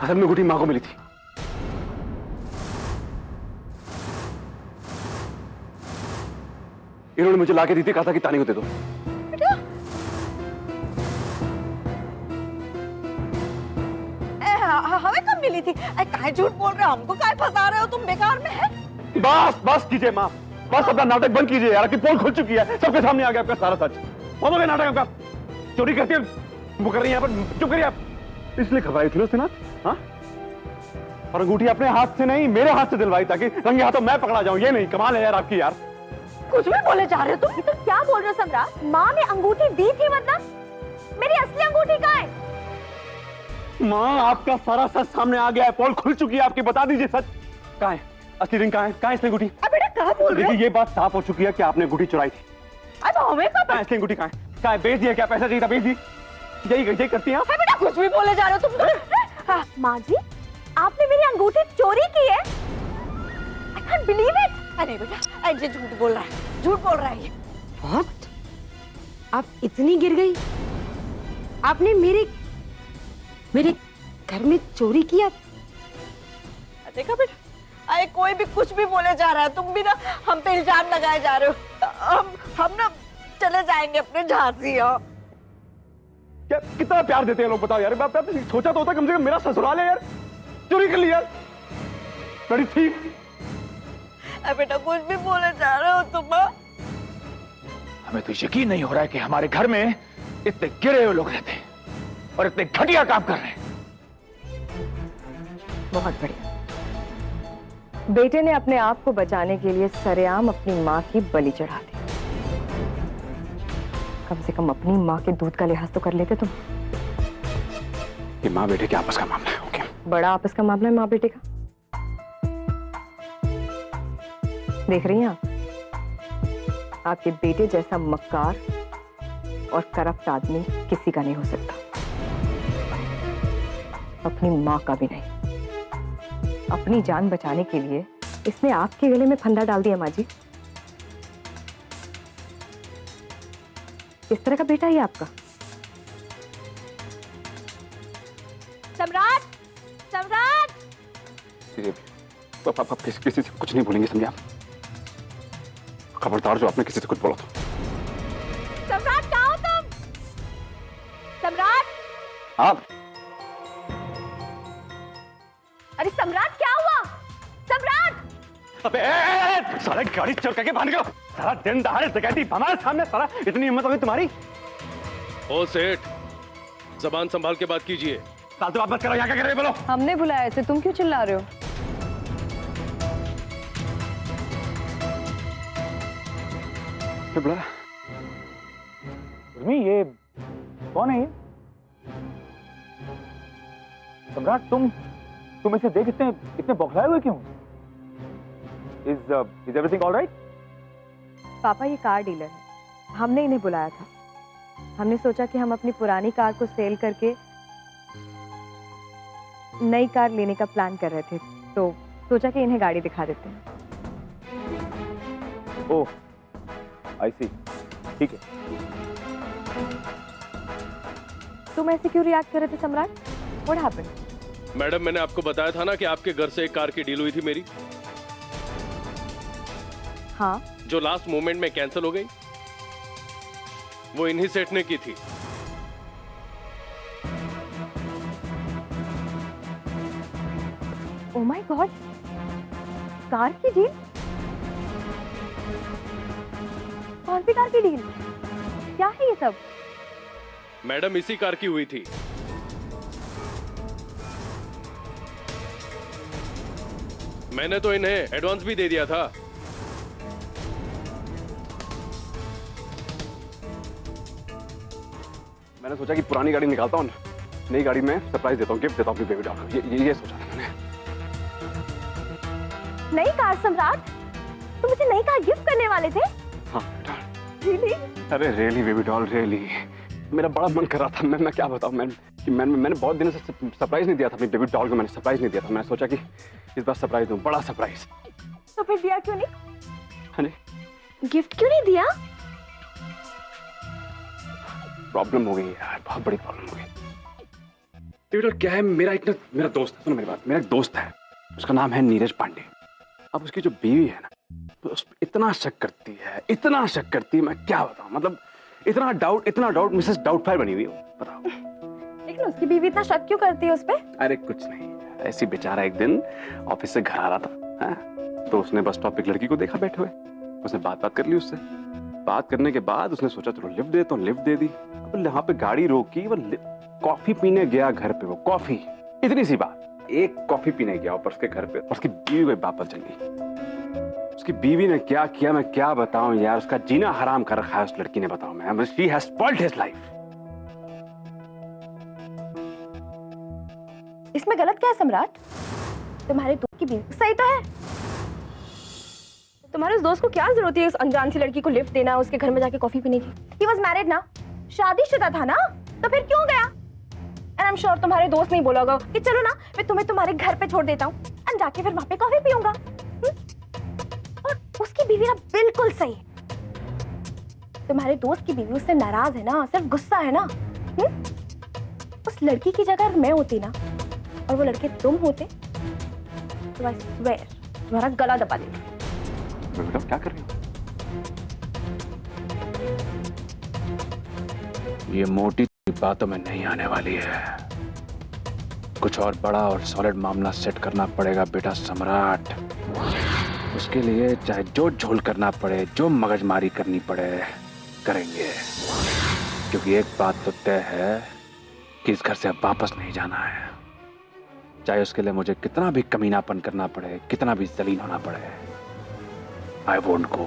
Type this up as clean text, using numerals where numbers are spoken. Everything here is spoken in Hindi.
असल में अंगूठी माँ को मिली थी। इन्होंने मुझे लाके दी थी, कहा था कि तानी को दे दो। हमें कब मिली थी? काहे झूठ बोल रहे हो? हमको काहे फंसा रहे हो तुम? बेकार में है। बस बस कीजिए माँ, बस अपना नाटक बंद कीजिए यार। कि पोल खुल चुकी है, सबके सामने आ गया आपका सारा सच। बहुत हो गया नाटक आपका। चोरी करती है वो कर रही है, पर चुप करिए आप। इसलिए घबराई थी ना उसने ना, हाँ? और अंगूठी अपने हाथ से नहीं मेरे हाथ से दिलवाई ताकि रंगे हाथों मैं पकड़ा जाऊं। ये नहीं, कमाल है यार आपकी यार। कुछ भी बोले जा रहे हो तुम। तो क्या बोल रहे हो सम्राट? माँ ने अंगूठी दी थी मतलब? मेरी असली अंगूठी कहाँ है? माँ आपका सारा सच सामने आ गया है, पोल खुल चुकी है आपकी। बता दीजिए सच कहाँ है, असली रिंग कहाँ है, कहाँ है असली अंगूठी? बेटा कहाँ बोल रहे हो? देखिए ये बात साफ हो चुकी है कि आपने अंगूठी चुराई थी। अब हमें कहाँ है असली अंगूठी? कहाँ है? बेच दिया क्या? पैसा चाहिए था, बेच दी। यही करती हैं आप? बेटा कुछ भी बोले जा रहे हो तुम। माँ जी, आपने मेरी अंगूठी चोरी की है? I can't believe it! अरे बेटा ये झूठ बोल रहा है, झूठ बोल रहा है ये। बहुत? आप इतनी गिर गई? आपने मेरे घर में चोरी किया? देखा बेटा, अरे कोई भी कुछ भी बोले जा रहा है, तुम भी ना हम पे इल्जाम लगाए जा रहे हो। हम ना चले जाएंगे अपने झांसी। क्या कितना प्यार देते हैं लोग, बताओ यार। आपने सोचा तो होता कम से कम मेरा ससुराल है यार, चोरी कर लिया यार। बड़ी थी। अरे बेटा कुछ भी बोले जा रहे हो तुम। हमें तो यकीन नहीं हो रहा है कि हमारे घर में इतने गिरे हुए लोग रहते हैं और इतने घटिया काम कर रहे हैं। बहुत बढ़िया। बेटे ने अपने आप को बचाने के लिए सरेआम अपनी माँ की बलि चढ़ा दी। कम से कम अपनी माँ के दूध का लिहाज तो कर लेते तुम। ये माँ बेटे के आपस का मामला है। ओके, बड़ा आपस का मामला है माँ बेटे का। देख रही हैं आप, आपके बेटे जैसा मक्कार और करप्ट आदमी किसी का नहीं हो सकता, अपनी माँ का भी नहीं। अपनी जान बचाने के लिए इसने आपके गले में फंदा डाल दिया। माँ जी, किस तरह का बेटा है आपका? सम्राट! सम्राट! किसी से कुछ नहीं बोलेंगे, समझे आप? खबरदार जो आपने किसी से कुछ बोला तो। सम्राट कहाँ हो तुम? सम्राट! आप? अरे सम्राट क्या हुआ? सम्राट! अबे सारा गाड़ी चढ़ करके बाहर निकलो। सारा दिन दहाड़े डकैती हमारे सामने, सारा इतनी हिम्मत होगी तुम्हारी? ओ सेठ, जबान संभाल के बात कीजिए। फालतू बात मत करो, यहाँ क्या कर रहे हो? बोलो। हमने बुलाया ऐसे, तुम क्यों चिल्ला रहे हो? बुला ये कौन है? ये सम्राट, तुम इसे देख इतने बौखलाए हुए क्यों? Is everything all right? पापा ये कार डीलर है, हमने इन्हें बुलाया था। हमने सोचा कि हम अपनी पुरानी कार को सेल करके नई कार लेने का प्लान कर रहे थे, तो सोचा कि इन्हें गाड़ी दिखा देते हैं। ओह, आई सी, ठीक है। तुम ऐसे क्यों रिएक्ट कर रहे थे सम्राट? What happened? मैडम, मैंने आपको बताया था ना कि आपके घर से एक कार की डील हुई थी मेरी, हाँ। जो लास्ट मोमेंट में कैंसिल हो गई। वो इन्हीं सेठ ने की थी। ओह माय गॉड, कार की डील? कौन सी कार की डील? क्या है ये सब? मैडम, इसी कार की हुई थी। मैंने तो इन्हें एडवांस भी दे दिया था। मैंने सोचा कि पुरानी गाड़ी निकालता हूँ, नई गाड़ी में सरप्राइज देता हूँ, गिफ्ट देता हूँ अपनी बेबी डॉल को। ये सोचा था मैंने। नई कार सम्राट? तुम मुझे नई कार गिफ्ट करने वाले थे? हाँ बेटा। रियली? अरे रियली बेबी डॉल, रियली। मेरा बड़ा मन कर रहा था, मैं क्या बताऊँ, मैंने बहुत दिनों से सरप्राइज नहीं दिया था अपनी बेबी डॉल को। मैंने सरप्राइज नहीं दिया था। मैंने सोचा कि इस बार सरप्राइज दूँ, बड़ा सरप्राइज। तो फिर दिया क्यों नहीं? हाँ जी, गिफ्ट क्यों नहीं दिया? प्रॉब्लम हो गई यार, बहुत बड़ी प्रॉब्लम हो गई। बेटा क्या है, मेरा दोस्त है, सुनो मेरी बात, मेरा एक दोस्त है, उसका नाम है नीरज पांडे। अब उसकी जो बीवी है ना, तो उस पर इतना शक करती है, मैं क्या बताऊं, मतलब इतना डाउट मिसेस डाउटफायर बनी हुई है, बताओ। लेकिन उसकी बीवी इतना शक क्यों करती है उस पे? अरे कुछ नहीं, ऐसी बेचारा एक दिन ऑफिस से घर आ रहा था, तो उसने बस स्टॉप पे एक लड़की को देखा बैठे हुए, उसने बात कर ली उससे। बात करने के बाद उसने सोचा चलो लिफ्ट दे, तो लिफ्ट दे दी। अब यहाँ पे गाड़ी रोकी, वो कॉफी पीने गया घर पे, वो कॉफी, इतनी सी बात, एक कॉफी पीने गया ऊपर उसके घर पे, उसकी बीवी को बात चल गई। उसकी बीवी ने क्या किया मैं क्या बताऊं यार, उसका जीना हराम कर रखा है उस लड़की ने, बताऊं मैं, she has spoiled his life. इसमें गलत क्या है सम्राट? तुम्हारे दोस्त की बीवी सही तो है। तुम्हारे उस दोस्त को क्या जरूरत है उस अनजान सी लड़की को लिफ्ट देना, उसके घर में जाके कॉफी पीने की? He was married ना, शादीशुदा था ना, तो फिर क्यों गया? And I'm sure तुम्हारे दोस्त नहीं बोला होगा कि चलो ना मैं तुम्हें तुम्हारे घर पे छोड़ देता हूँ और जाके फिर वहां पे कॉफी पीऊंगा। और उसकी बीवी ना बिल्कुल सही है। तुम्हारे दोस्त की बीवी उससे नाराज है ना, सिर्फ गुस्सा है ना। उस लड़की की जगह मैं होती ना और वो लड़के तुम होते तो I swear तुम्हारा गला दबा देती। बेटा क्या कर रही हो? ये मोटी बातों में नहीं आने वाली है, कुछ और बड़ा और सॉलिड मामला सेट करना पड़ेगा बेटा सम्राट। उसके लिए चाहे जो झोल करना पड़े, जो मगजमारी करनी पड़े, करेंगे, क्योंकि एक बात तो तय है कि इस घर से अब वापस नहीं जाना है, चाहे उसके लिए मुझे कितना भी कमीनापन करना पड़े, कितना भी जलील होना पड़े। I won't go.